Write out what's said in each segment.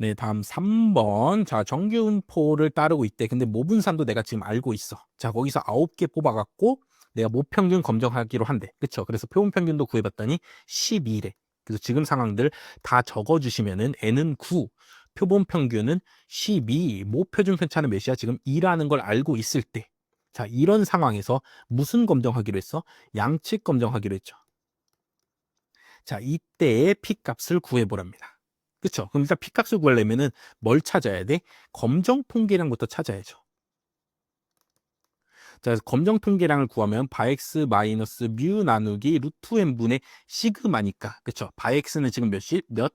네, 다음 3번. 자, 정규분포를 따르고 있대. 근데 모분산도 내가 지금 알고 있어. 자, 거기서 9개 뽑아갖고 내가 모평균 검정하기로 한대. 그쵸? 그래서 표본평균도 구해봤더니 12래. 그래서 지금 상황들 다 적어주시면은 n은 9, 표본평균은 12, 모표준 편차는 몇이야? 지금 2라는 걸 알고 있을 때. 자, 이런 상황에서 무슨 검정하기로 했어? 양측 검정하기로 했죠. 자, 이때의 P값을 구해보랍니다. 그쵸? 그럼 일단 P값을 구하려면은 뭘 찾아야 돼? 검정 통계량부터 찾아야죠. 자, 그래서 검정 통계량을 구하면 바엑스 마이너스 뮤 나누기 루트 n분의 시그마니까. 그쵸? 바엑스는 지금 몇?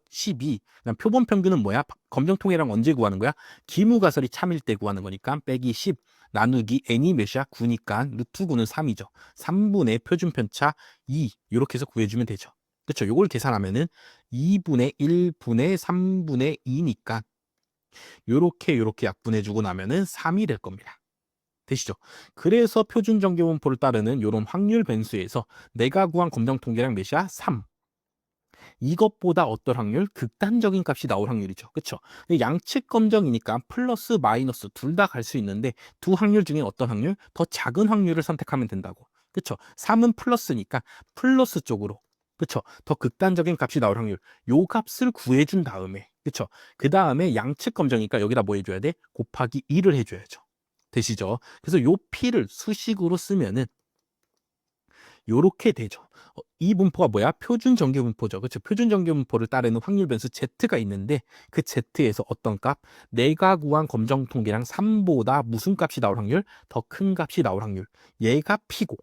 12. 그다음 표본 평균은 뭐야? 검정 통계량 언제 구하는 거야? 기무가설이 참일 때 구하는 거니까 빼기 10 나누기 n이 몇이야? 9니까 루트 9는 3이죠. 3분의 표준 편차 2 이렇게 해서 구해주면 되죠. 그쵸? 요걸 계산하면은 2분의 1분의 3분의 2니까 요렇게 약분해주고 나면은 3이 될 겁니다. 되시죠? 그래서 표준 정규분포를 따르는 이런 확률 변수에서 내가 구한 검정 통계량 몇이야? 3. 이것보다 어떤 확률? 극단적인 값이 나올 확률이죠. 그쵸? 양측 검정이니까 플러스 마이너스 둘 다 갈 수 있는데 두 확률 중에 어떤 확률? 더 작은 확률을 선택하면 된다고. 그쵸? 3은 플러스니까 플러스 쪽으로. 그쵸? 더 극단적인 값이 나올 확률. 요 값을 구해준 다음에. 그쵸? 그 다음에 양측 검정이니까 여기다 뭐 해줘야 돼? 곱하기 2를 해줘야죠. 되시죠? 그래서 요 P를 수식으로 쓰면은 요렇게 되죠. 이 분포가 뭐야? 표준 정규 분포죠. 그렇죠? 표준 정규 분포를 따르는 확률 변수 Z가 있는데 그 Z에서 어떤 값? 내가 구한 검정 통계량 3보다 무슨 값이 나올 확률? 더 큰 값이 나올 확률. 얘가 P고.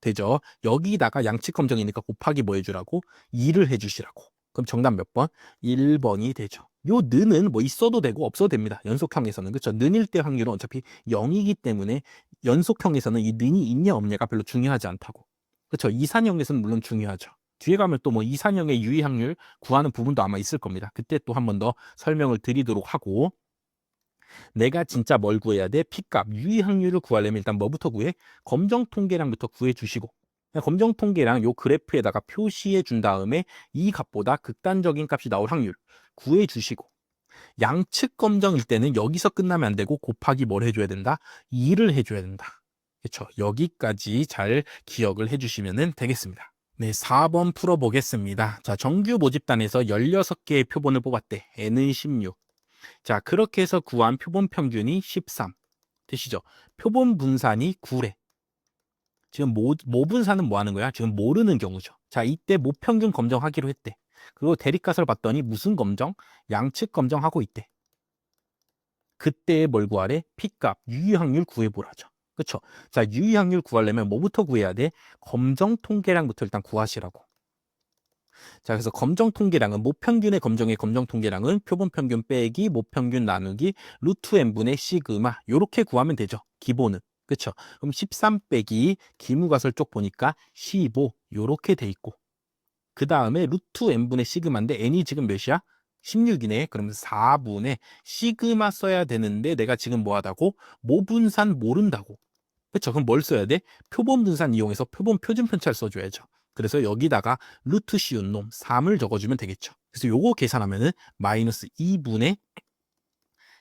되죠? 여기다가 양측 검정이니까 곱하기 뭐 해주라고? 2를 해주시라고. 그럼 정답 몇 번? 1번이 되죠. 요 는은 뭐 있어도 되고 없어도 됩니다. 연속형에서는. 그렇죠? 는일 때 확률은 어차피 0이기 때문에 연속형에서는 이 는이 있냐 없냐가 별로 중요하지 않다고. 그렇죠? 이산형에서는 물론 중요하죠. 뒤에 가면 또 뭐 이산형의 유의확률 구하는 부분도 아마 있을 겁니다. 그때 또 한 번 더 설명을 드리도록 하고 내가 진짜 뭘 구해야 돼? P값, 유의확률을 구하려면 일단 뭐부터 구해? 검정 통계량부터 구해 주시고 검정 통계량 요 그래프에다가 표시해 준 다음에 이 값보다 극단적인 값이 나올 확률 구해 주시고 양측 검정일 때는 여기서 끝나면 안 되고 곱하기 뭘 해줘야 된다? 2를 해줘야 된다. 그렇죠? 여기까지 잘 기억을 해주시면 되겠습니다. 네, 4번 풀어보겠습니다. 자, 정규 모집단에서 16개의 표본을 뽑았대. N은 16. 자, 그렇게 해서 구한 표본 평균이 13. 되시죠? 표본 분산이 9래. 지금 모분산은 뭐 하는 거야? 지금 모르는 경우죠. 자, 이때 모평균 검정하기로 했대. 그리고 대립값을 봤더니 무슨 검정? 양측 검정하고 있대. 그때 뭘 구하래? P값, 유의확률 구해보라죠. 그쵸? 자, 유의확률 구하려면 뭐부터 구해야 돼? 검정 통계량부터 일단 구하시라고. 자, 그래서 검정 통계량은 모평균의 검정 통계량은 표본 평균 빼기 모평균 나누기 루트 n분의 시그마 요렇게 구하면 되죠. 기본은. 그쵸? 그럼 13 빼기 기무가설 쪽 보니까 15 요렇게 돼 있고 그 다음에 루트 n분의 시그마인데 n이 지금 몇이야? 16이네. 그러면 4분의 시그마 써야 되는데 내가 지금 뭐 하다고? 모분산 모른다고. 그쵸? 그럼 뭘 써야 돼? 표본 분산 이용해서 표본 표준 편차를 써줘야죠. 그래서 여기다가 루트 씌운 놈 3을 적어주면 되겠죠. 그래서 요거 계산하면은 마이너스 2분의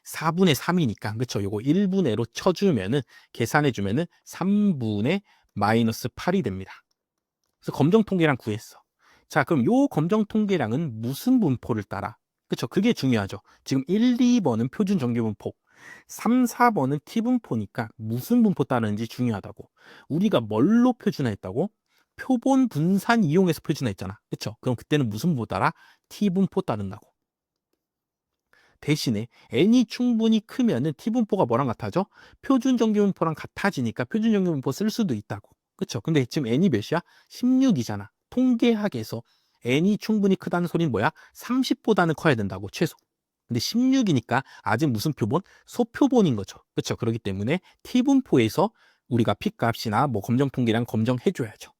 4분의 3이니까 그쵸? 요거 1분의로 쳐주면은 계산해주면은 3분의 마이너스 8이 됩니다. 그래서 검정 통계량 구했어. 자, 그럼 요 검정 통계량은 무슨 분포를 따라? 그쵸? 그게 중요하죠. 지금 1, 2번은 표준 정규 분포, 3, 4번은 T 분포니까 무슨 분포 따르는지 중요하다고. 우리가 뭘로 표준화했다고? 표본 분산 이용해서 표준화했잖아. 그쵸? 그럼 그때는 무슨 분포 따라? T 분포 따른다고. 대신에 n이 충분히 크면은 T 분포가 뭐랑 같아져? 표준 정규 분포랑 같아지니까 표준 정규 분포 쓸 수도 있다고. 그쵸? 근데 지금 n이 몇이야? 16이잖아. 통계학에서 n이 충분히 크다는 소리는 뭐야? 30보다는 커야 된다고, 최소. 근데 16이니까 아직 무슨 표본? 소표본인 거죠. 그렇죠? 그렇기 때문에 T분포에서 우리가 P값이나 뭐 검정 통계량 검정해줘야죠.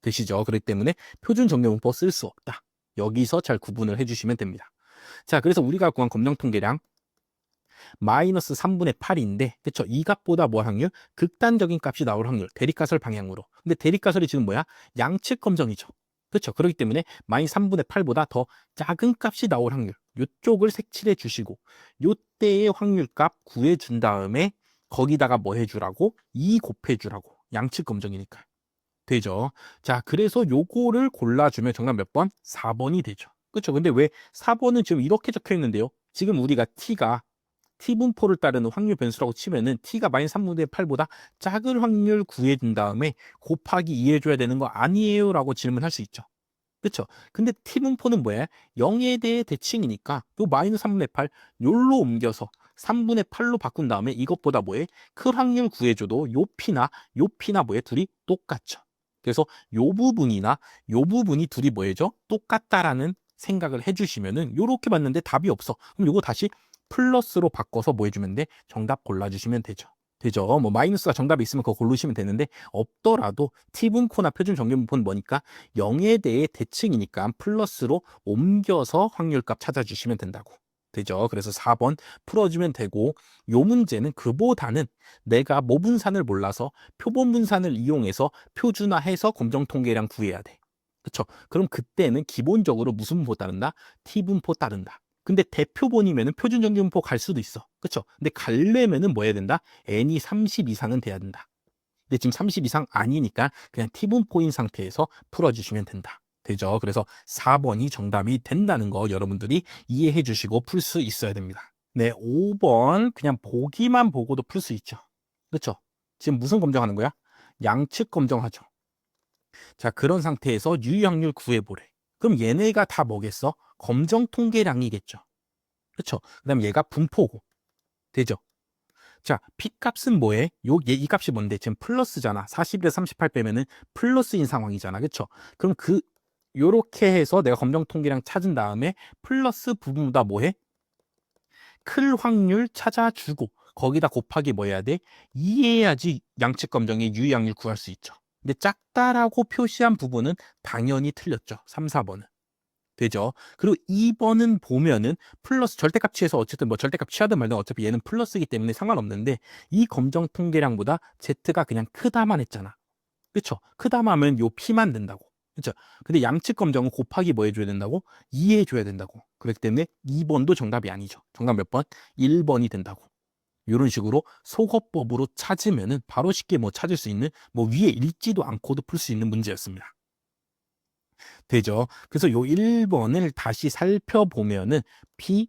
되시죠? 그렇기 때문에 표준 정규분포 쓸 수 없다. 여기서 잘 구분을 해주시면 됩니다. 자, 그래서 우리가 구한 검정 통계량 마이너스 3분의 8인데, 그쵸? 이 값보다 뭐 확률? 극단적인 값이 나올 확률. 대립가설 방향으로. 근데 대립가설이 지금 뭐야? 양측 검정이죠. 그렇죠? 그렇기 때문에 마이너스 3분의 8보다 더 작은 값이 나올 확률. 요쪽을 색칠해 주시고 요때의 확률값 구해 준 다음에 거기다가 뭐 해주라고? 2 곱해 주라고. 양측 검정이니까. 되죠. 자, 그래서 요거를 골라주면 정답 몇 번? 4번이 되죠. 그렇죠. 근데 왜 4번은 지금 이렇게 적혀 있는데요. 지금 우리가 t가 t분포를 따르는 확률 변수라고 치면은 t가 마이너스 3분의 8보다 작은 확률 구해준 다음에 곱하기 2 해줘야 되는 거 아니에요? 라고 질문할 수 있죠. 그렇죠. 근데 t분포는 뭐야? 0에 대해 대칭이니까 요 마이너스 3분의 8 요로 옮겨서 3분의 8로 바꾼 다음에 이것보다 뭐해? 큰 확률 구해줘도 요 p나 뭐해? 둘이 똑같죠. 그래서 요 부분이나 요 부분이 둘이 뭐해죠? 똑같다라는 생각을 해주시면은 요렇게 봤는데 답이 없어. 그럼 요거 다시 플러스로 바꿔서 뭐 해주면 돼? 정답 골라주시면 되죠. 되죠. 뭐 마이너스가 정답이 있으면 그거 고르시면 되는데 없더라도 t분포나 표준 정규분포는 뭐니까 0에 대해 대칭이니까 플러스로 옮겨서 확률값 찾아주시면 된다고. 되죠. 그래서 4번 풀어주면 되고 요 문제는 그보다는 내가 모분산을 몰라서 표본 분산을 이용해서 표준화해서 검정 통계량 구해야 돼. 그렇죠. 그럼 그때는 기본적으로 무슨 분포 따른다? t분포 따른다. 근데 대표본이면은 표준 정규분포 갈 수도 있어. 그렇죠? 근데 가려면은 뭐 해야 된다? n이 30 이상은 돼야 된다. 근데 지금 30 이상 아니니까 그냥 t분포인 상태에서 풀어주시면 된다. 되죠? 그래서 4번이 정답이 된다는 거 여러분들이 이해해 주시고 풀 수 있어야 됩니다. 네, 5번 그냥 보기만 보고도 풀 수 있죠. 그렇죠? 지금 무슨 검정하는 거야? 양측 검정하죠. 자, 그런 상태에서 유효확률 구해보래. 그럼 얘네가 다 뭐겠어? 검정 통계량이겠죠. 그렇죠? 그다음 얘가 분포고. 되죠? 자, P값은 뭐해? 이 값이 뭔데? 지금 플러스잖아. 41에서 38 빼면은 플러스인 상황이잖아. 그렇죠? 그럼 요렇게 해서 내가 검정 통계량 찾은 다음에 플러스 부분보다 뭐해? 클 확률 찾아주고 거기다 곱하기 뭐 해야 돼? 2 해야지 양측 검정의 유효확률 구할 수 있죠. 근데 작다라고 표시한 부분은 당연히 틀렸죠. 3, 4번은. 되죠. 그리고 2번은 보면은 플러스 절대값 취해서 어쨌든 뭐 절대값 취하든 말든 어차피 얘는 플러스이기 때문에 상관없는데 이 검정 통계량보다 Z가 그냥 크다만 했잖아. 그쵸? 크다만 하면 요 P만 된다고. 그쵸? 근데 양측 검정은 곱하기 뭐 해줘야 된다고? 2 해줘야 된다고. 그렇기 때문에 2번도 정답이 아니죠. 정답 몇 번? 1번이 된다고. 이런 식으로 소거법으로 찾으면은 바로 쉽게 뭐 찾을 수 있는 뭐 위에 읽지도 않고도 풀 수 있는 문제였습니다. 되죠. 그래서 요 1번을 다시 살펴보면은 P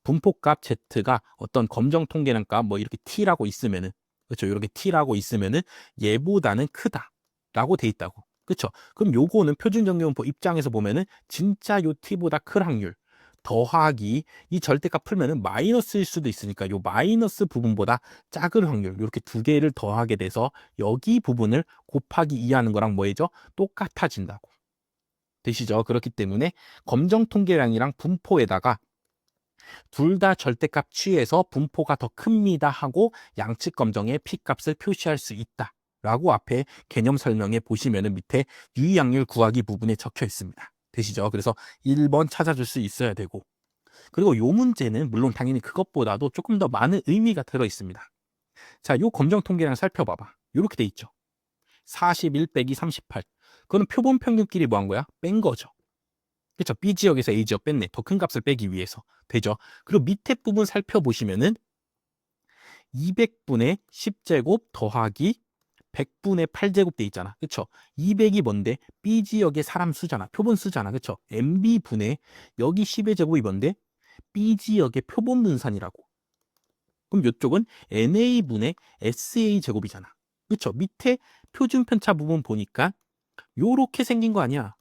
분포값 Z가 어떤 검정 통계량 값 뭐 이렇게 T라고 있으면은 그렇죠. 이렇게 T라고 있으면은 얘보다는 크다라고 돼 있다고. 그렇죠. 그럼 요거는 표준 정규분포 입장에서 보면은 진짜 요 T보다 클 확률 더하기 이 절대값 풀면은 마이너스일 수도 있으니까 요 마이너스 부분보다 작은 확률 이렇게 두 개를 더하게 돼서 여기 부분을 곱하기 2 하는 거랑 뭐해죠? 똑같아진다고. 되시죠? 그렇기 때문에 검정 통계량이랑 분포에다가 둘 다 절대값 취해서 분포가 더 큽니다 하고 양측 검정의 P값을 표시할 수 있다 라고 앞에 개념 설명에 보시면은 밑에 유의확률 구하기 부분에 적혀 있습니다. 되시죠? 그래서 1번 찾아줄 수 있어야 되고 그리고 요 문제는 물론 당연히 그것보다도 조금 더 많은 의미가 들어 있습니다. 자, 요 검정 통계량 살펴봐봐. 요렇게 돼 있죠. 41 빼기 38. 그거는 표본 평균끼리 뭐 한 거야? 뺀 거죠. 그렇죠. B 지역에서 A 지역 뺐네. 더 큰 값을 빼기 위해서. 되죠. 그리고 밑에 부분 살펴보시면은 200분의 10제곱 더하기 100분의 8제곱 돼 있잖아. 그렇죠. 200이 뭔데? B 지역의 사람 수잖아. 표본 수잖아. 그렇죠. MB분의 여기 10의 제곱이 뭔데? B 지역의 표본 분산이라고. 그럼 이쪽은 NA분의 SA 제곱이잖아. 그렇죠. 밑에 표준 편차 부분 보니까 요렇게 생긴 거 아니야.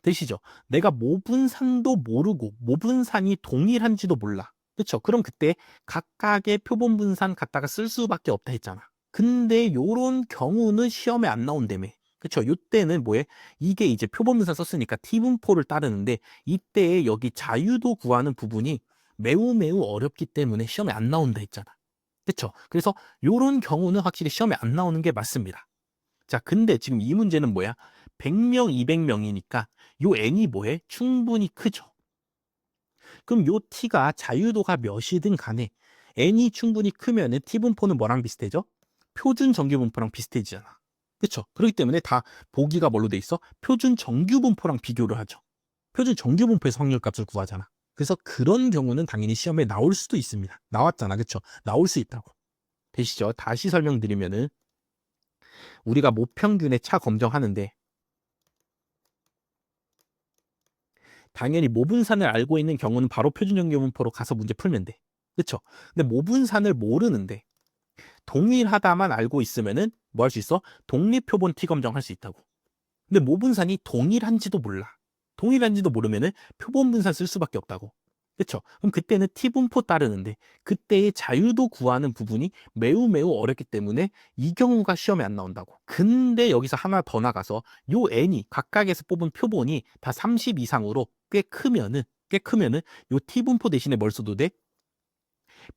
되시죠? 내가 모분산도 모르고 모분산이 동일한지도 몰라. 그렇죠? 그럼 그때 각각의 표본 분산 갖다가 쓸 수밖에 없다 했잖아. 근데 요런 경우는 시험에 안 나온다며. 그렇죠? 요때는 뭐해? 이게 이제 표본 분산 썼으니까 T분포를 따르는데 이때 여기 자유도 구하는 부분이 매우 어렵기 때문에 시험에 안 나온다 했잖아. 그렇죠? 그래서 요런 경우는 확실히 시험에 안 나오는 게 맞습니다. 자, 근데 지금 이 문제는 뭐야? 100명, 200명이니까 요 n이 뭐해? 충분히 크죠. 그럼 요 t가 자유도가 몇이든 간에 n이 충분히 크면은 t분포는 뭐랑 비슷해져? 표준 정규분포랑 비슷해지잖아. 그렇죠? 그렇기 때문에 다 보기가 뭘로 돼 있어? 표준 정규분포랑 비교를 하죠. 표준 정규분포에서 확률값을 구하잖아. 그래서 그런 경우는 당연히 시험에 나올 수도 있습니다. 나왔잖아. 그쵸? 나올 수 있다고. 되시죠? 다시 설명드리면은 우리가 모평균의 차 검정하는데 당연히 모분산을 알고 있는 경우는 바로 표준 정규분포로 가서 문제 풀면 돼. 그쵸? 근데 모분산을 모르는데 동일하다만 알고 있으면은 뭐 할 수 있어? 독립표본 T 검정할 수 있다고. 근데 모분산이 동일한지도 몰라. 동일한지도 모르면은 표본 분산 쓸 수밖에 없다고. 그렇죠? 그럼 그때는 T분포 따르는데 그때의 자유도 구하는 부분이 매우 매우 어렵기 때문에 이 경우가 시험에 안 나온다고. 근데 여기서 하나 더 나가서 요 n이 각각에서 뽑은 표본이 다 30 이상으로 꽤 크면은 요 T분포 대신에 뭘 써도 돼?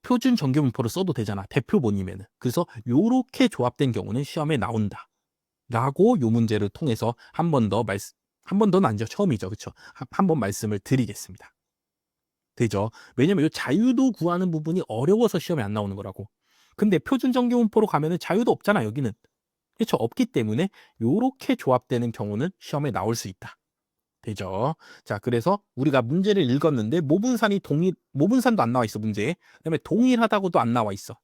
표준 정규분포를 써도 되잖아. 대표본이면은. 그래서 요렇게 조합된 경우는 시험에 나온다. 라고 요 문제를 통해서 한 번 더는 아니죠. 처음이죠. 그렇죠? 한 번 말씀을 드리겠습니다. 되죠? 왜냐면 요 자유도 구하는 부분이 어려워서 시험에 안 나오는 거라고. 근데 표준 정규분포로 가면은 자유도 없잖아, 여기는. 그렇죠? 없기 때문에 요렇게 조합되는 경우는 시험에 나올 수 있다. 되죠? 자, 그래서 우리가 문제를 읽었는데 모분산도 안 나와 있어, 문제에. 그다음에 동일하다고도 안 나와 있어.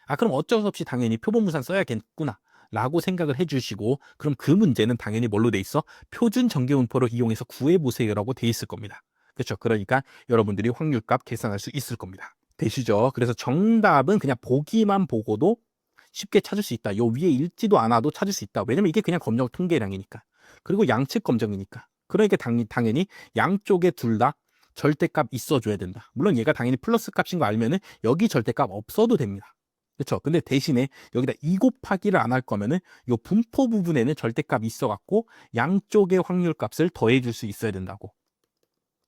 아, 그럼 어쩔 수 없이 당연히 표본분산 써야겠구나 라고 생각을 해주시고, 그럼 그 문제는 당연히 뭘로 돼 있어? 표준 정규분포를 이용해서 구해보세요라고 돼 있을 겁니다. 그렇죠? 그러니까 여러분들이 확률값 계산할 수 있을 겁니다. 되시죠? 그래서 정답은 그냥 보기만 보고도 쉽게 찾을 수 있다. 요 위에 읽지도 않아도 찾을 수 있다. 왜냐면 이게 그냥 검정 통계량이니까. 그리고 양측 검정이니까. 그러니까 당연히 양쪽에 둘 다 절대값 있어줘야 된다. 물론 얘가 당연히 플러스 값인 거 알면은 여기 절대값 없어도 됩니다. 그렇죠? 근데 대신에 여기다 2 곱하기를 안 할 거면은 요 분포 부분에는 절대값이 있어갖고 양쪽의 확률값을 더해줄 수 있어야 된다고.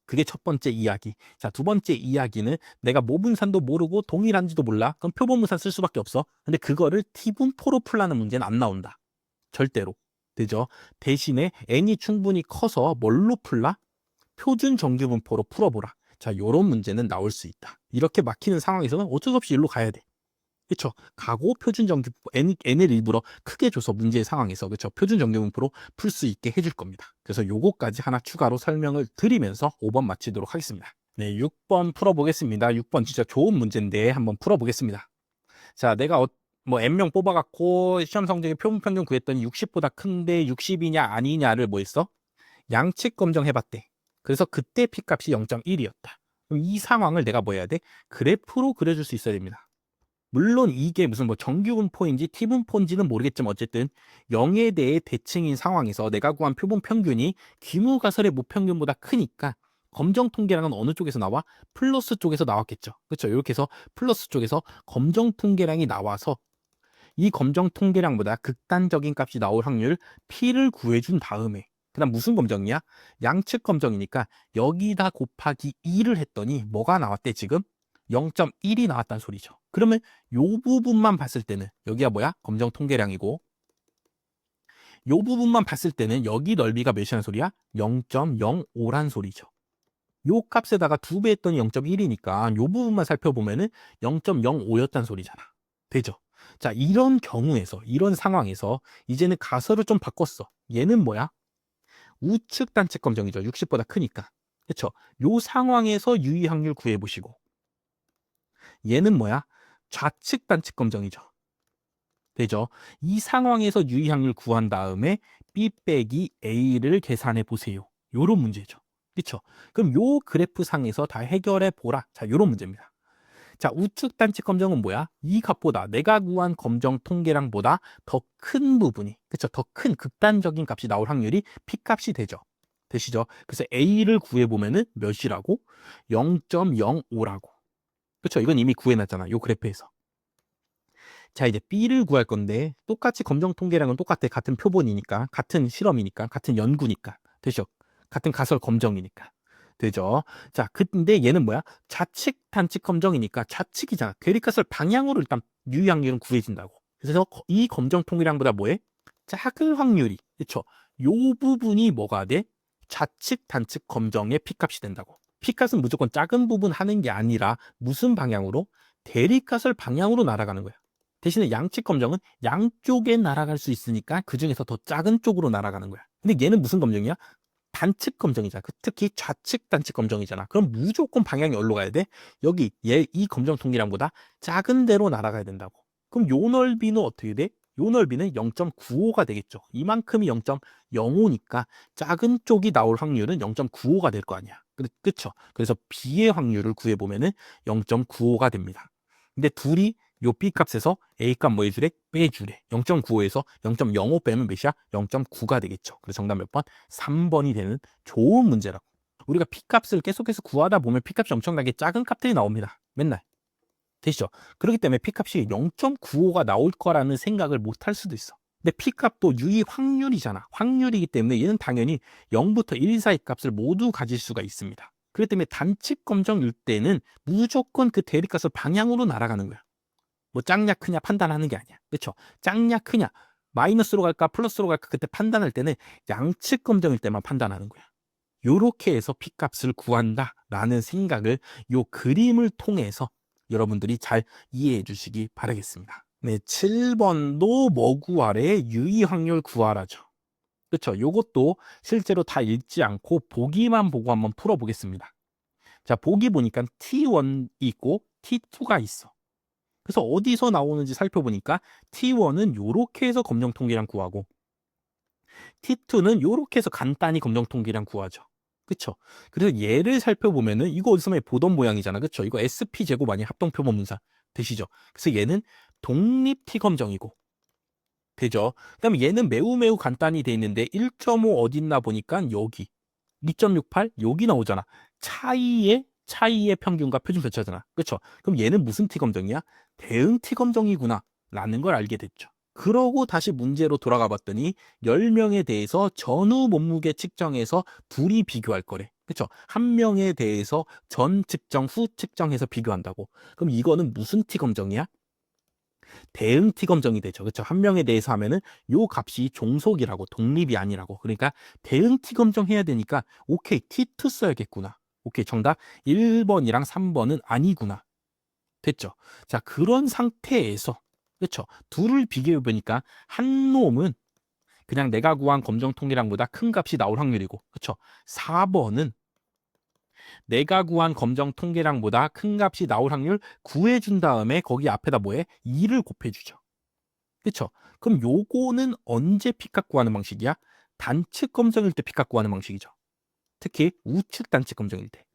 그게 첫 번째 이야기. 자, 두 번째 이야기는 내가 모분산도 모르고 동일한지도 몰라. 그럼 표본분산 쓸 수밖에 없어. 근데 그거를 T분포로 풀라는 문제는 안 나온다. 절대로. 되죠? 대신에 n이 충분히 커서 뭘로 풀라? 표준 정규분포로 풀어보라. 자, 요런 문제는 나올 수 있다. 이렇게 막히는 상황에서는 어쩔 수 없이 일로 가야 돼. 그렇죠? 가고 표준 정규 n을 일부러 크게 줘서 문제의 상황에서 그렇죠? 표준 정규분포로 풀 수 있게 해줄 겁니다. 그래서 요거까지 하나 추가로 설명을 드리면서 5번 마치도록 하겠습니다. 네, 6번 풀어보겠습니다. 6번 진짜 좋은 문제인데 한번 풀어보겠습니다. 자, 내가 뭐 n명 뽑아갖고 시험 성적의 표본 평균 구했더니 60보다 큰데 60이냐 아니냐를 뭐 했어? 양측 검정해봤대. 그래서 그때 P값이 0.1이었다. 그럼 이 상황을 내가 뭐 해야 돼? 그래프로 그려줄 수 있어야 됩니다. 물론 이게 무슨 뭐 정규분포인지 T분포인지는 모르겠지만 어쨌든 0에 대해 대칭인 상황에서 내가 구한 표본 평균이 귀무가설의 무평균보다 크니까 검정 통계량은 어느 쪽에서 나와? 플러스 쪽에서 나왔겠죠. 그렇죠? 이렇게 해서 플러스 쪽에서 검정 통계량이 나와서 이 검정 통계량보다 극단적인 값이 나올 확률 P를 구해준 다음에 그다음 무슨 검정이야? 양측 검정이니까 여기다 곱하기 2를 했더니 뭐가 나왔대 지금? 0.1이 나왔다는 소리죠. 그러면 요 부분만 봤을 때는 여기가 뭐야? 검정 통계량이고 요 부분만 봤을 때는 여기 넓이가 몇이라는 소리야? 0.05란 소리죠. 요 값에다가 2배 했더니 0.1이니까 요 부분만 살펴보면은 0.05였다는 소리잖아. 되죠? 자, 이런 경우에서 이런 상황에서 이제는 가설을 좀 바꿨어. 얘는 뭐야? 우측 단측 검정이죠. 60보다 크니까. 그렇죠? 요 상황에서 유의 확률 구해 보시고 얘는 뭐야? 좌측 단측 검정이죠. 되죠? 이 상황에서 유의 확률 구한 다음에 B 빼기 A를 계산해 보세요. 요런 문제죠. 그렇죠? 그럼 요 그래프 상에서 다 해결해 보라. 자, 요런 문제입니다. 자, 우측 단측 검정은 뭐야? 이 값보다 내가 구한 검정 통계량보다 더 큰 부분이, 그렇죠? 더 큰 극단적인 값이 나올 확률이 P 값이 되죠. 되시죠? 그래서 A를 구해보면은 몇이라고? 0.05라고. 그렇죠? 이건 이미 구해놨잖아. 요 그래프에서. 자, 이제 B를 구할 건데 똑같이 검정 통계량은 똑같아. 같은 표본이니까, 같은 실험이니까, 같은 연구니까. 되죠? 같은 가설 검정이니까. 되죠? 자, 근데 얘는 뭐야? 좌측 단측 검정이니까 좌측이잖아. 괴리값을 방향으로 일단 유의 확률은 구해진다고. 그래서 이 검정 통계량보다 뭐해? 작은 확률이. 그렇죠? 요 부분이 뭐가 돼? 좌측 단측 검정의 P값이 된다고. P값은 무조건 작은 부분 하는 게 아니라 무슨 방향으로? 대리값을 방향으로 날아가는 거야. 대신에 양측 검정은 양쪽에 날아갈 수 있으니까 그 중에서 더 작은 쪽으로 날아가는 거야. 근데 얘는 무슨 검정이야? 단측 검정이잖아. 특히 좌측 단측 검정이잖아. 그럼 무조건 방향이 어디로 가야 돼? 여기 이 검정 통계량보다 작은 데로 날아가야 된다고. 그럼 요 넓이는 어떻게 돼? 요 넓이는 0.95가 되겠죠. 이만큼이 0.05니까 작은 쪽이 나올 확률은 0.95가 될 거 아니야. 그쵸? 그래서 B의 확률을 구해보면은 0.95가 됩니다. 근데 둘이 요 B값에서 A값 뭐 해주래? 빼주래. 0.95에서 0.05 빼면 몇이야? 0.9가 되겠죠. 그래서 정답 몇 번? 3번이 되는 좋은 문제라고. 우리가 P값을 계속해서 구하다 보면 P값이 엄청나게 작은 값들이 나옵니다. 맨날. 되시죠? 그렇기 때문에 P값이 0.95가 나올 거라는 생각을 못 할 수도 있어. 근데 P값도 유의 확률이잖아. 확률이기 때문에 얘는 당연히 0부터 1 사이 값을 모두 가질 수가 있습니다. 그렇기 때문에 단측 검정일 때는 무조건 그 대립값을 방향으로 날아가는 거야. 뭐 작냐 크냐 판단하는 게 아니야. 그렇죠? 작냐 크냐 마이너스로 갈까 플러스로 갈까 그때 판단할 때는 양측 검정일 때만 판단하는 거야. 요렇게 해서 P값을 구한다라는 생각을 요 그림을 통해서 여러분들이 잘 이해해 주시기 바라겠습니다. 네, 7번도 뭐 구하래? 유의 확률 구하라죠. 그렇죠? 요것도 실제로 다 읽지 않고 보기만 보고 한번 풀어보겠습니다. 자, 보기 보니까 T1이 있고 T2가 있어. 그래서 어디서 나오는지 살펴보니까 T1은 요렇게 해서 검정 통계량 구하고 T2는 요렇게 해서 간단히 검정 통계량 구하죠. 그쵸? 그래서 얘를 살펴보면은 이거 어디서 많이 보던 모양이잖아. 그쵸? 이거 SP 제곱 아니야? 합동표본문사 되시죠? 그래서 얘는 독립 T검정이고 되죠? 그다음에 얘는 매우 간단히 돼 있는데 1.5 어딨나 보니까 여기 2.68 여기 나오잖아. 차이의 평균과 표준 편차잖아. 그렇죠? 그럼 얘는 무슨 T검정이야? 대응 T검정이구나 라는 걸 알게 됐죠. 그러고 다시 문제로 돌아가 봤더니 10명에 대해서 전후 몸무게 측정해서 둘이 비교할 거래. 그렇죠? 한 명에 대해서 전 측정, 후 측정해서 비교한다고. 그럼 이거는 무슨 T검정이야? 대응 T검정이 되죠. 그렇죠? 한 명에 대해서 하면은 요 값이 종속이라고 독립이 아니라고. 그러니까 대응 T검정 해야 되니까 오케이 T2 써야겠구나. 오케이 정답 1번이랑 3번은 아니구나. 됐죠? 자 그런 상태에서 그렇죠? 둘을 비교해 보니까 한 놈은 그냥 내가 구한 검정 통계량보다 큰 값이 나올 확률이고 그렇죠? 4번은 내가 구한 검정 통계량보다 큰 값이 나올 확률 구해준 다음에 거기 앞에다 뭐해? 2를 곱해주죠. 그쵸? 그럼 요거는 언제 P값 구하는 방식이야? 단측 검정일 때 P값 구하는 방식이죠. 특히 우측 단측 검정일 때.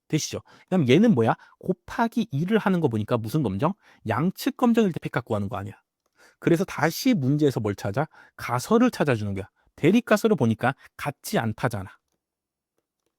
되시죠? 그럼 얘는 뭐야? 곱하기 2를 하는 거 보니까 무슨 검정? 양측 검정일 때 P값 구하는 거 아니야. 그래서 다시 문제에서 뭘 찾아? 가설을 찾아주는 거야. 대립가설을 보니까 같지 않다잖아.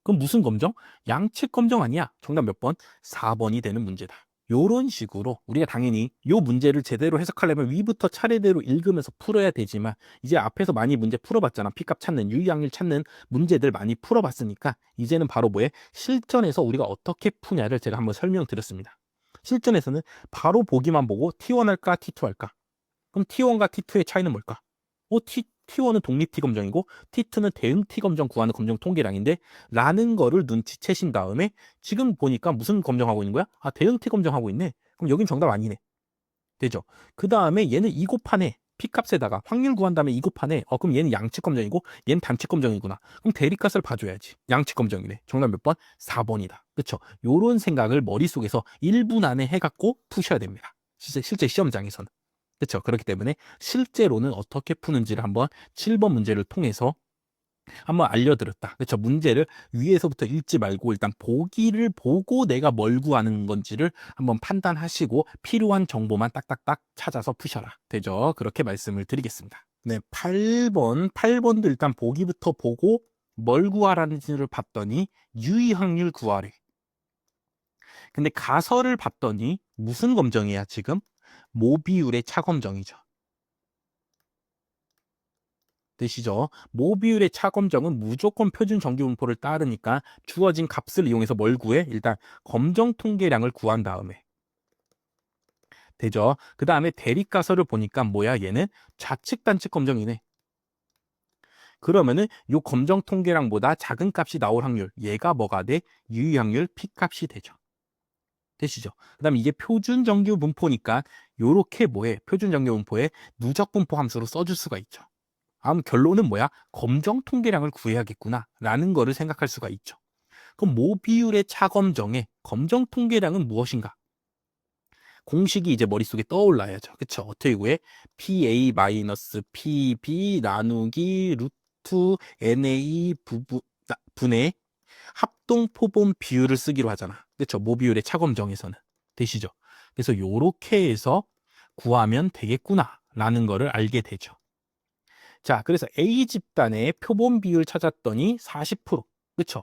그럼 무슨 검정? 양측 검정 아니야. 정답 몇 번? 4번이 되는 문제다. 요런 식으로 우리가 당연히 요 문제를 제대로 해석하려면 위부터 차례대로 읽으면서 풀어야 되지만 이제 앞에서 많이 문제 풀어봤잖아. P값 찾는, 유의확률 찾는 문제들 많이 풀어봤으니까 이제는 바로 뭐에 실전에서 우리가 어떻게 푸냐를 제가 한번 설명드렸습니다. 실전에서는 바로 보기만 보고 T1 할까 T2 할까? 그럼 T1과 T2의 차이는 뭘까? T1은 독립 T검정이고 T2는 대응 T검정 구하는 검정 통계량인데 라는 거를 눈치채신 다음에 지금 보니까 무슨 검정하고 있는 거야? 아 대응 T검정하고 있네. 그럼 여긴 정답 아니네. 되죠? 그 다음에 얘는 2 곱하네. P값에다가 확률 구한 다음에 2 곱하네. 그럼 얘는 양측 검정이고 얘는 단측 검정이구나. 그럼 대립값을 봐줘야지. 양측 검정이네. 정답 몇 번? 4번이다. 그쵸? 요런 생각을 머릿속에서 1분 안에 해갖고 푸셔야 됩니다. 실제 시험장에서는. 그렇죠. 그렇기 때문에 실제로는 어떻게 푸는지를 한번 7번 문제를 통해서 한번 알려드렸다. 그렇죠. 문제를 위에서부터 읽지 말고 일단 보기를 보고 내가 뭘 구하는 건지를 한번 판단하시고 필요한 정보만 딱딱딱 찾아서 푸셔라. 되죠. 그렇게 말씀을 드리겠습니다. 네, 8번도 일단 보기부터 보고 뭘 구하라는지를 봤더니 유의 확률 구하래. 근데 가설을 봤더니 무슨 검정이야 지금? 모비율의 차검정이죠. 되시죠? 모비율의 차검정은 무조건 표준 정규분포를 따르니까 주어진 값을 이용해서 뭘 구해? 일단 검정 통계량을 구한 다음에 되죠? 그 다음에 대립가설을 보니까 뭐야 얘는 좌측 단측 검정이네. 그러면은 요 검정 통계량보다 작은 값이 나올 확률 얘가 뭐가 돼? 유의 확률 P값이 되죠. 되시죠? 그 다음에 이게 표준 정규 분포니까 요렇게 뭐해? 표준 정규 분포에 누적 분포 함수로 써줄 수가 있죠. 아무 결론은 뭐야? 검정 통계량을 구해야겠구나 라는 거를 생각할 수가 있죠. 그럼 모비율의 차검정의 검정 통계량은 무엇인가? 공식이 이제 머릿속에 떠올라야죠. 그쵸? 어떻게 구해? PA-PB 나누기 루트 NA 분의 합동 표본 비율을 쓰기로 하잖아. 그쵸? 모비율의 차검정에서는. 되시죠? 그래서 요렇게 해서 구하면 되겠구나 라는 거를 알게 되죠. 자, 그래서 A 집단의 표본 비율 찾았더니 40%. 그쵸?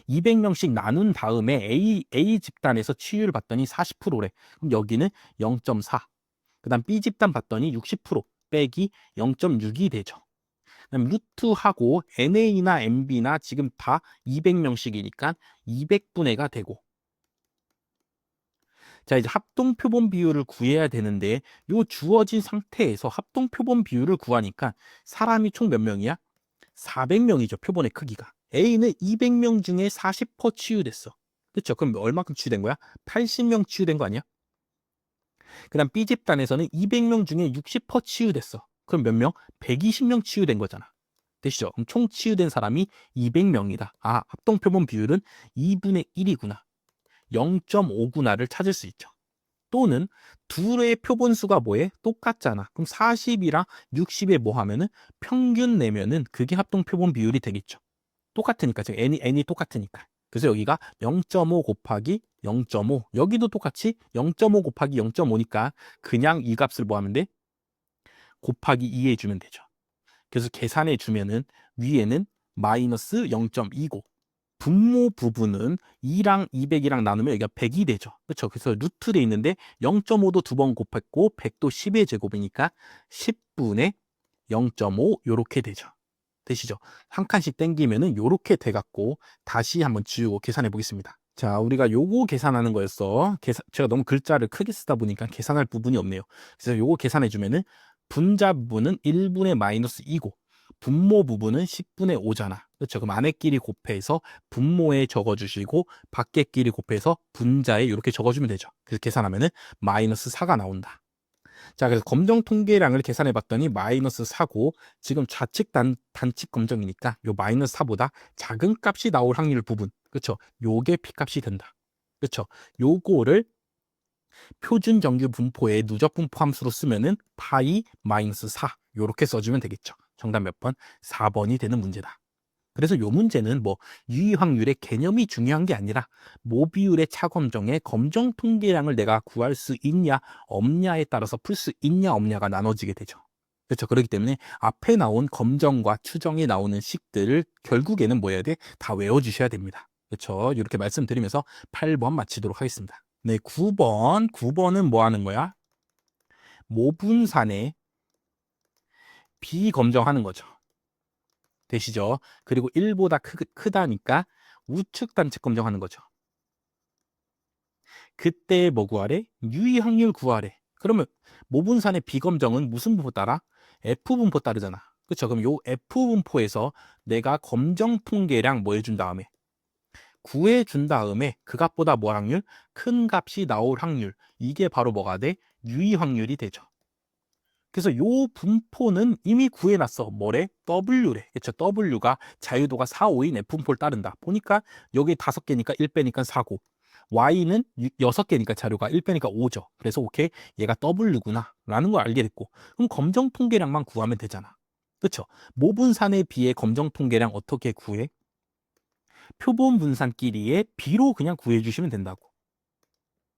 200명씩 나눈 다음에 A 집단에서 치유를 봤더니 40%래. 그럼 여기는 0.4. 그 다음 B 집단 봤더니 60% 빼기 0.6이 되죠. 그다음 루트하고 NA나 MB나 지금 다 200명씩이니까 200분의가 되고. 자, 이제 합동 표본 비율을 구해야 되는데 요 주어진 상태에서 합동 표본 비율을 구하니까 사람이 총 몇 명이야? 400명이죠. 표본의 크기가. A는 200명 중에 40% 치유됐어. 그렇죠? 그럼 얼마큼 치유된 거야? 80명 치유된 거 아니야? 그다음 B 집단에서는 200명 중에 60% 치유됐어. 그럼 몇 명? 120명 치유된 거잖아. 되시죠? 그럼 총 치유된 사람이 200명이다. 아, 합동 표본 비율은 2분의 1이구나. 0.5구나를 찾을 수 있죠. 또는 둘의 표본수가 뭐해? 똑같잖아. 그럼 40이랑 60에 뭐 하면은 평균 내면은 그게 합동 표본 비율이 되겠죠. 똑같으니까 지금 n이 똑같으니까. 그래서 여기가 0.5 곱하기 0.5 여기도 똑같이 0.5 곱하기 0.5니까 그냥 이 값을 뭐 하면 돼? 곱하기 2 해주면 되죠. 그래서 계산해 주면은 위에는 마이너스 0.2고 분모 부분은 2랑 200이랑 나누면 여기가 100이 되죠. 그렇죠? 그래서 루트 돼 있는데 0.5도 두 번 곱했고 100도 10의 제곱이니까 10분의 0.5 요렇게 되죠. 되시죠? 한 칸씩 땡기면은 요렇게 돼갖고 다시 한번 지우고 계산해 보겠습니다. 자, 우리가 요거 계산하는 거였어. 제가 너무 글자를 크게 쓰다 보니까 계산할 부분이 없네요. 그래서 요거 계산해 주면은 분자 부분은 1분의 마이너스 2고 분모 부분은 10분의 5잖아. 그렇죠? 그럼 안에끼리 곱해서 분모에 적어주시고 밖에끼리 곱해서 분자에 이렇게 적어주면 되죠. 그래서 계산하면은 마이너스 4가 나온다. 자, 그래서 검정 통계량을 계산해 봤더니 마이너스 4고 지금 좌측 단측 검정이니까 요 마이너스 4보다 작은 값이 나올 확률 부분. 그렇죠? 요게 P값이 된다. 그렇죠? 요거를 표준 정규 분포의 누적 분포 함수로 쓰면은 파이 마이너스 4 요렇게 써주면 되겠죠. 정답 몇 번? 4번이 되는 문제다. 그래서 요 문제는 뭐 유의 확률의 개념이 중요한 게 아니라 모비율의 차검정의 검정 통계량을 내가 구할 수 있냐 없냐에 따라서 풀 수 있냐 없냐가 나눠지게 되죠. 그렇죠. 그렇기 때문에 앞에 나온 검정과 추정이 나오는 식들을 결국에는 뭐 해야 돼? 다 외워주셔야 됩니다. 그렇죠. 이렇게 말씀드리면서 8번 마치도록 하겠습니다. 네, 9번은 뭐 하는 거야? 모분산의 비검정하는 거죠. 되시죠? 그리고 1보다 크다니까 우측 단측 검정하는 거죠. 그때 뭐 구하래? 유의 확률 구하래. 그러면 모분산의 비검정은 무슨 분포 따라? F분포 따르잖아. 그렇죠? 그럼 요 F분포에서 내가 검정 통계량 뭐 해준 다음에 구해준 다음에 그 값보다 뭐 확률? 큰 값이 나올 확률. 이게 바로 뭐가 돼? 유의 확률이 되죠. 그래서 요 분포는 이미 구해놨어. 뭐래? W래. 그쵸? W가 자유도가 4, 5인 F분포를 따른다. 보니까 여기 5개니까 1 빼니까 4고 Y는 6개니까 자료가 1 빼니까 5죠. 그래서 오케이 얘가 W구나 라는 걸 알게 됐고 그럼 검정 통계량만 구하면 되잖아. 그쵸? 모분산에 비해 검정 통계량 어떻게 구해? 표본 분산끼리의 비로 그냥 구해주시면 된다고.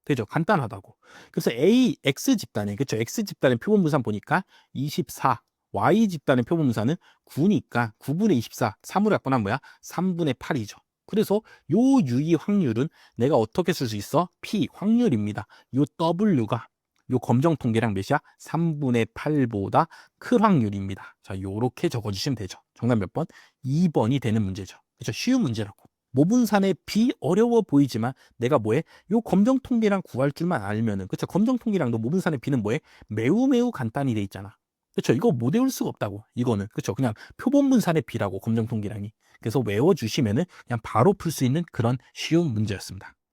되죠? 간단하다고. 그래서 X 집단에, 그쵸? X 집단의 표본 분산 보니까 24, Y 집단의 표본 분산은 9니까 9분의 24, 3으로 약분하면 뭐야? 3분의 8이죠. 그래서 요 유의 확률은 내가 어떻게 쓸 수 있어? P, 확률입니다. 요 W가 요 검정 통계량 몇이야? 3분의 8보다 큰 확률입니다. 자, 요렇게 적어주시면 되죠. 정답 몇 번? 2번이 되는 문제죠. 그렇죠? 쉬운 문제라고. 모분산의 비 어려워 보이지만 내가 뭐해? 요 검정 통계량 구할 줄만 알면은 그쵸? 검정 통계량도 모분산의 비는 뭐해? 매우 간단히 돼 있잖아. 그쵸? 이거 못 외울 수가 없다고. 이거는 그쵸? 그냥 표본분산의 비라고 검정 통계량이. 그래서 외워주시면은 그냥 바로 풀 수 있는 그런 쉬운 문제였습니다.